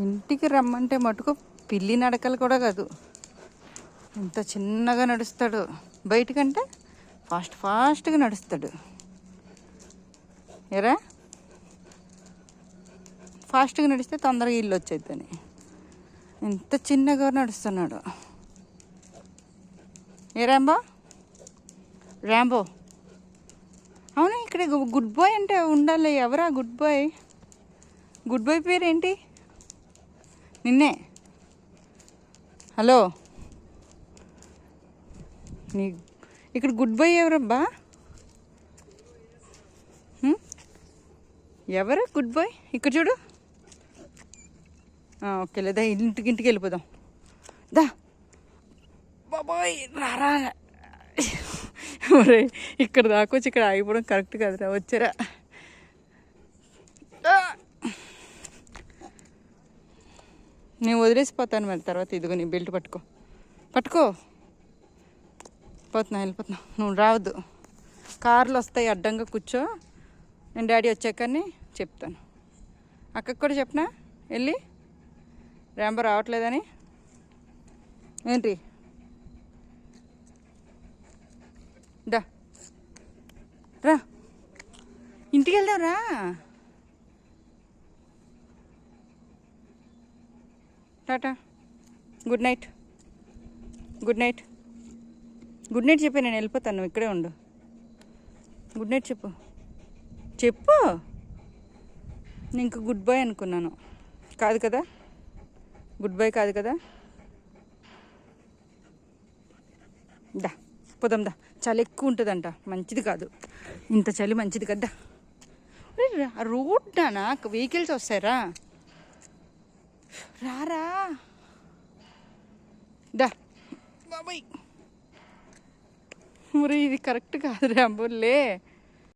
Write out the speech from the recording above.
ఇంటికి రమ్మంటే మటుకు పిల్లి నడకలు కూడా కాదు, ఇంత చిన్నగా నడుస్తాడు. బయటకంటే ఫాస్ట్గా నడుస్తాడు. ఎరా ఫాస్ట్గా నడిస్తే తొందరగా ఇల్లు వచ్చేద్దని ఎంత చిన్నగా నడుస్తున్నాడు. ఏ రాంబో రాంబో అవును, ఇక్కడ గుడ్ బాయ్ అంటే ఉండాలి. ఎవరా గుడ్ బాయ్? గుడ్ బాయ్ పేరేంటి? నిన్నే. హలో, నీ ఇక్కడ గుడ్ బాయ్ ఎవరబ్బా? ఎవరు గుడ్ బాయ్? ఇక్కడ చూడు. ఓకే, లేదా ఇంటికి వెళ్ళిపోదాం. దా బాబాయ్ రారా. ఒరే, ఇక్కడ దాకొచ్చి ఇక్కడ ఆగిపోవడం కరెక్ట్ కాదురా. వచ్చారా? నేను వదిలేసిపోతాను మరి తర్వాత. ఇదిగో నీ బెల్ట్ పట్టుకో. వెళ్ళిపోతున్నా. నువ్వు రావద్దు. కార్లు వస్తాయి, అడ్డంగా కూర్చో. నేను డాడీ వచ్చాకని చెప్తాను. అక్కకి కూడా చెప్పనా వెళ్ళి రాంబో రావట్లేదని? ఏంటి? రా, ఇంటికి వెళ్దాం రా. టాటా, గుడ్ నైట్ చెప్పి నేను వెళ్ళిపోతాను. నువ్వు ఇక్కడే ఉండు. గుడ్ నైట్ చెప్పు. నేను ఇంక గుడ్ బాయ్ అనుకున్నాను. కాదు కదా, గుడ్ బాయ్ కాదు కదా. దా పోదాం దా. చలి ఎక్కువ ఉంటుందంట, మంచిది కాదు. ఇంత చలి మంచిది కదా. రోడ్డానా వెహికల్స్ వస్తాయరా? రారా దా బాబాయ్. మరి ఇది కరెక్ట్ కాదు రాంబోలే.